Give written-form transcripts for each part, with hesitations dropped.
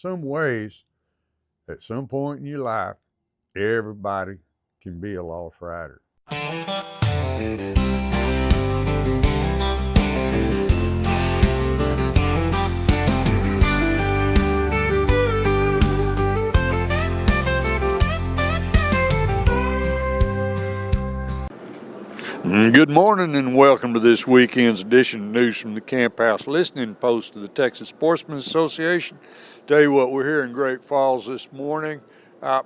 some ways, at some point in your life, everybody can be a lost rider. Good morning and welcome to this weekend's edition of News from the Camp House Listening Post of the Texas Sportsman's Association. Tell you what, we're here in Great Falls this morning,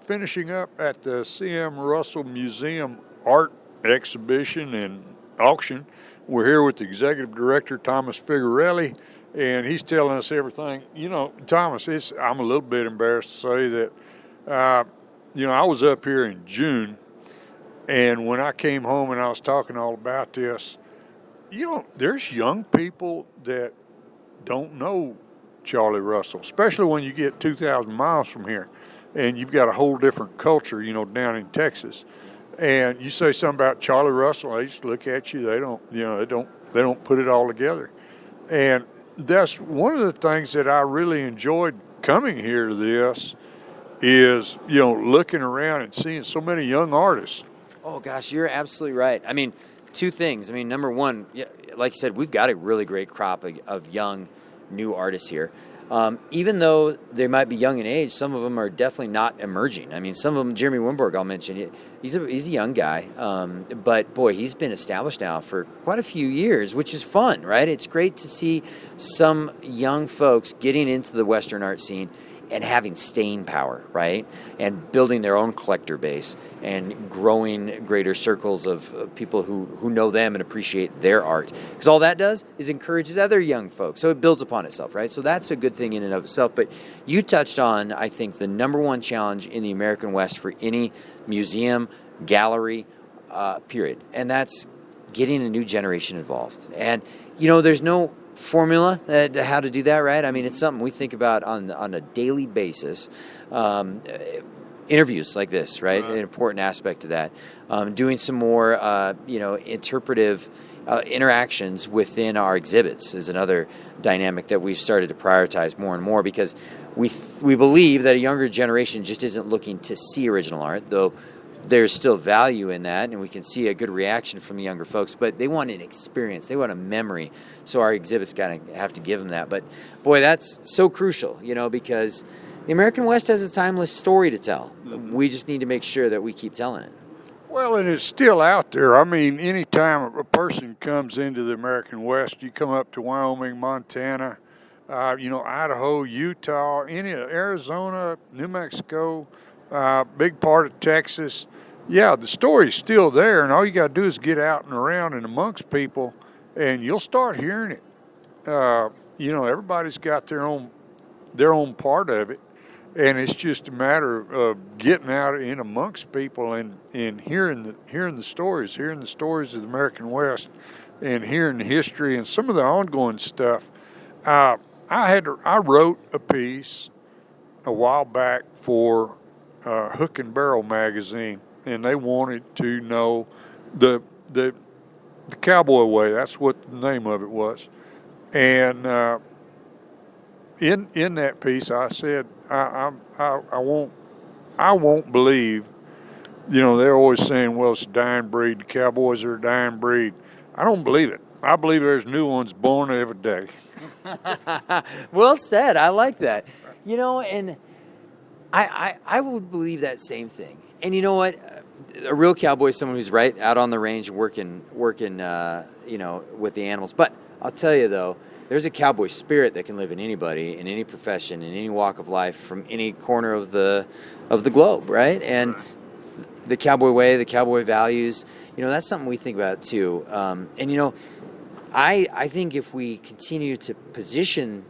finishing up at the Charley Russel Museum art exhibition and auction. We're here with the Executive Director, Thomas Figarelli, and he's telling us everything. You know, Thomas, I'm a little bit embarrassed to say that, I was up here in June. And when I came home and I was talking all about this, there's young people that don't know Charley Russel, especially when you get 2,000 miles from here and you've got a whole different culture, down in Texas. And you say something about Charley Russel, they just look at you. They don't put it all together. And that's one of the things that I really enjoyed coming here to this is, looking around and seeing so many young artists. Oh, gosh, you're absolutely right. I mean, two things. I mean, number one, like you said, we've got a really great crop of young, new artists here. Even though they might be young in age, some of them are definitely not emerging. I mean, some of them, Jeremy Wimborg, I'll mention, he's a young guy. But, boy, he's been established now for quite a few years, which is fun, right? It's great to see some young folks getting into the Western art scene and having staying power, right? And building their own collector base and growing greater circles of people who know them and appreciate their art. Because all that does is encourages other young folks. So it builds upon itself, right? So that's a good thing in and of itself. But you touched on, I think, the number one challenge in the American West for any museum, gallery, period. And that's getting a new generation involved. And, there's no formula how to do that, right? I mean, it's something we think about on a daily basis. Interviews like this, right? An important aspect of that. Doing some more, interpretive interactions within our exhibits is another dynamic that we've started to prioritize more and more because we believe that a younger generation just isn't looking to see original art, though there's still value in that, and we can see a good reaction from the younger folks, but they want an experience. They want a memory, so our exhibits have to give them that. But, boy, that's so crucial, because the American West has a timeless story to tell. We just need to make sure that we keep telling it. Well, and it's still out there. I mean, anytime a person comes into the American West, you come up to Wyoming, Montana, Idaho, Utah, Arizona, New Mexico, big part of Texas. Yeah, the story's still there, and all you got to do is get out and around and amongst people, and you'll start hearing it. Everybody's got their own part of it, and it's just a matter of getting out in amongst people and hearing the stories of the American West, and hearing the history and some of the ongoing stuff. I wrote a piece a while back for Hook and Barrel magazine, and they wanted to know the cowboy way. That's what the name of it was. And in that piece, I said I won't believe. They're always saying, well, it's a dying breed. The cowboys are a dying breed. I don't believe it. I believe there's new ones born every day. Well said. I like that. And I would believe that same thing. And you know what? A real cowboy is someone who's right out on the range working, with the animals. But I'll tell you, though, there's a cowboy spirit that can live in anybody, in any profession, in any walk of life, from any corner of the globe, right? And the cowboy way, the cowboy values, that's something we think about, too. I think if we continue to position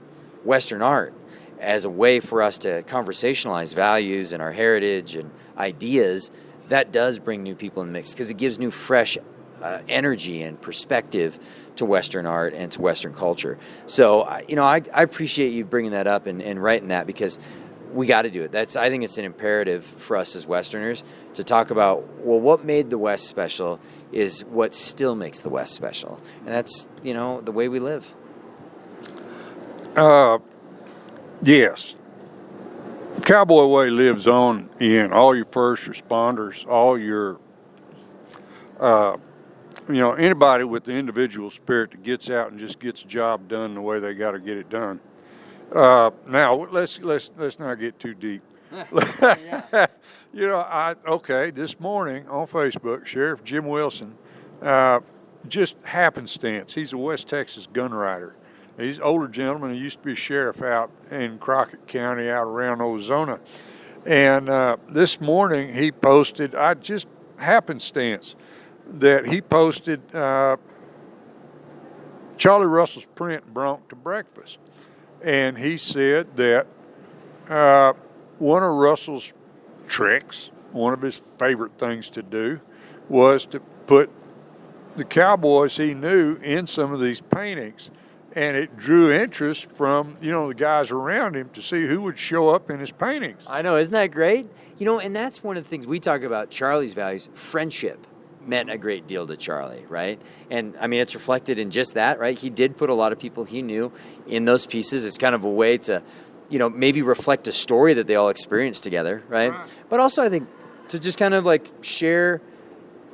Western art as a way for us to conversationalize values and our heritage and ideas, that does bring new people in the mix because it gives new, fresh energy and perspective to Western art and to Western culture. So, I appreciate you bringing that up and writing that because we got to do it. I think it's an imperative for us as Westerners to talk about, well, what made the West special is what still makes the West special. And that's, the way we live. Yes. Cowboy Way lives on in all your first responders, all your, anybody with the individual spirit that gets out and just gets a job done the way they got to get it done. Now let's not get too deep. This morning on Facebook, Sheriff Jim Wilson, just happenstance. He's a West Texas gun writer. He's an older gentleman. He used to be a sheriff out in Crockett County, out around Ozona. And this morning he posted, just happenstance, that he posted Charley Russell's print Bronc to breakfast. And he said that one of Russell's tricks, one of his favorite things to do, was to put the cowboys he knew in some of these paintings. And it drew interest from, the guys around him to see who would show up in his paintings. I know, isn't that great? And that's one of the things we talk about, Charley's values. Friendship meant a great deal to Charley, right? And, it's reflected in just that, right? He did put a lot of people he knew in those pieces. It's kind of a way to, maybe reflect a story that they all experienced together, right? But also, I think, to just kind of, share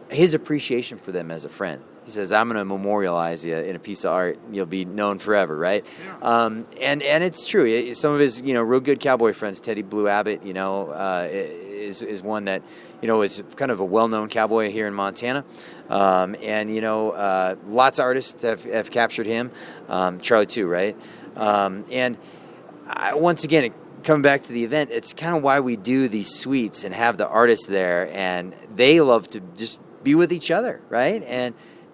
his appreciation for them as a friend. He says, I'm going to memorialize you in a piece of art. You'll be known forever, right? Yeah. And it's true. Some of his, real good cowboy friends, Teddy Blue Abbott, is one that, is kind of a well-known cowboy here in Montana. Lots of artists have captured him. Charley too, right? Once again, coming back to the event, it's kind of why we do these suites and have the artists there. And they love to just be with each other, right?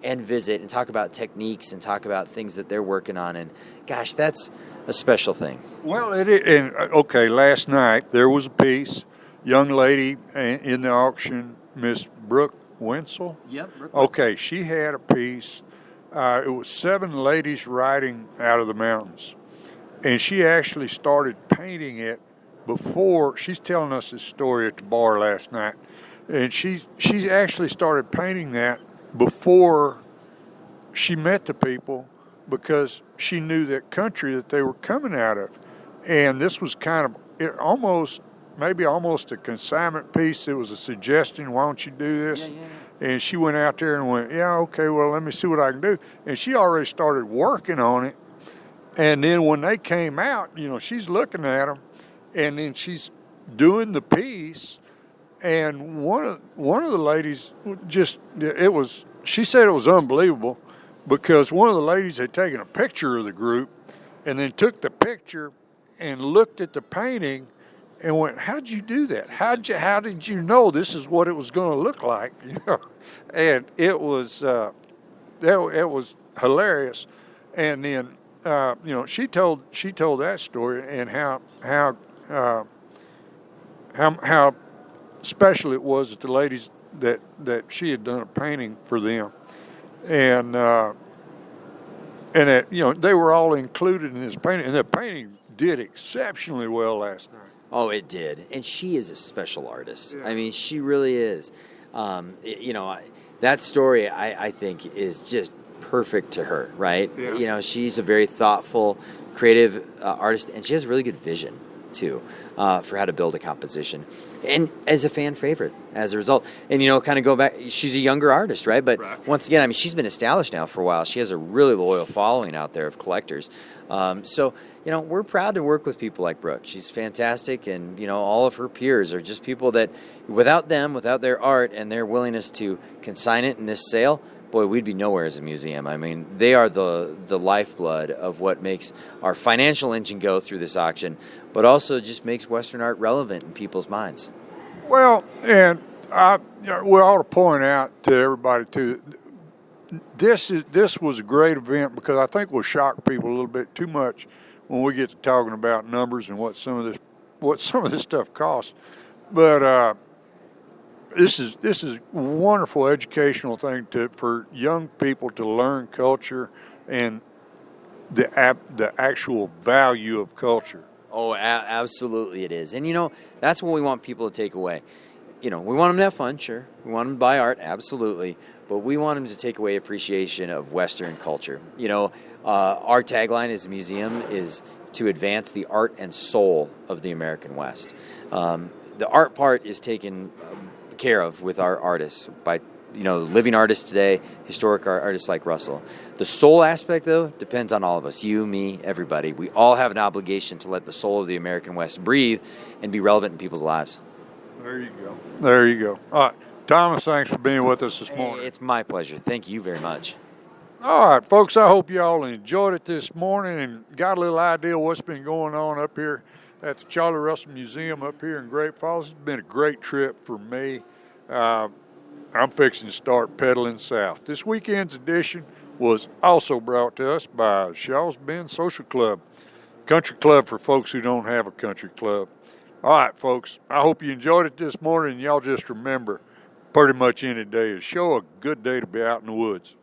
And visit and talk about techniques and talk about things that they're working on. And gosh, that's a special thing. Well, last night there was a piece, young lady in the auction, Miss Brooke Wenzel. Yep. Brooke okay, she had a piece. It was 7 ladies riding out of the mountains. And she actually started painting it before. She's telling us this story at the bar last night. And she actually started painting that before she met the people, because she knew that country that they were coming out of. And this was kind of almost a consignment piece. It was a suggestion, why don't you do this? Yeah. And she went out there and went, yeah, okay, well, let me see what I can do. And she already started working on it. And then when they came out, she's looking at them, and then she's doing the piece. And one of the ladies she said it was unbelievable, because one of the ladies had taken a picture of the group and then took the picture and looked at the painting and went, how'd you do that? How did you know this is what it was going to look like? And it was hilarious. And then she told that story, and how special it was that the ladies that she had done a painting for them, and that they were all included in this painting, and the painting did exceptionally well last night. Oh, it did, and she is a special artist. Yeah. She really is. That story I think is just perfect to her, right? Yeah. She's a very thoughtful, creative artist, and she has a really good vision too, for how to build a composition, and as a fan favorite as a result. And kind of go back, she's a younger artist, right? But once again, she's been established now for a while. She has a really loyal following out there of collectors. So we're proud to work with people like Brooke. She's fantastic, and all of her peers are just people that, without them, without their art and their willingness to consign it in this sale, boy, we'd be nowhere as a museum. They are the lifeblood of what makes our financial engine go through this auction, but also just makes Western art relevant in people's minds. Well, and we ought to point out to everybody too, this was a great event, because I think we'll shock people a little bit too much when we get to talking about numbers and what some of this stuff costs. But this is a wonderful educational thing for young people to learn culture and the actual value of culture. Oh, absolutely it is. And, that's what we want people to take away. We want them to have fun, sure. We want them to buy art, absolutely. But we want them to take away appreciation of Western culture. Our tagline as a museum is to advance the art and soul of the American West. The art part is taken care of with our artists by living artists today, historic artists like Russell. The soul aspect, though, depends on all of us, you, me, everybody. We all have an obligation to let the soul of the American West breathe and be relevant in people's lives. There you go. There you go. All right. Thomas, thanks for being with us this morning. Hey, it's my pleasure. Thank you very much. All right, folks, I hope you all enjoyed it this morning and got a little idea of what's been going on up here at the Charley Russel Museum up here in Great Falls. It's been a great trip for me. I'm fixing to start pedaling south. This weekend's edition was also brought to us by Shaw's Bend Social Club, country club for folks who don't have a country club. All right, folks, I hope you enjoyed it this morning, and y'all just remember, pretty much any day is show a good day to be out in the woods.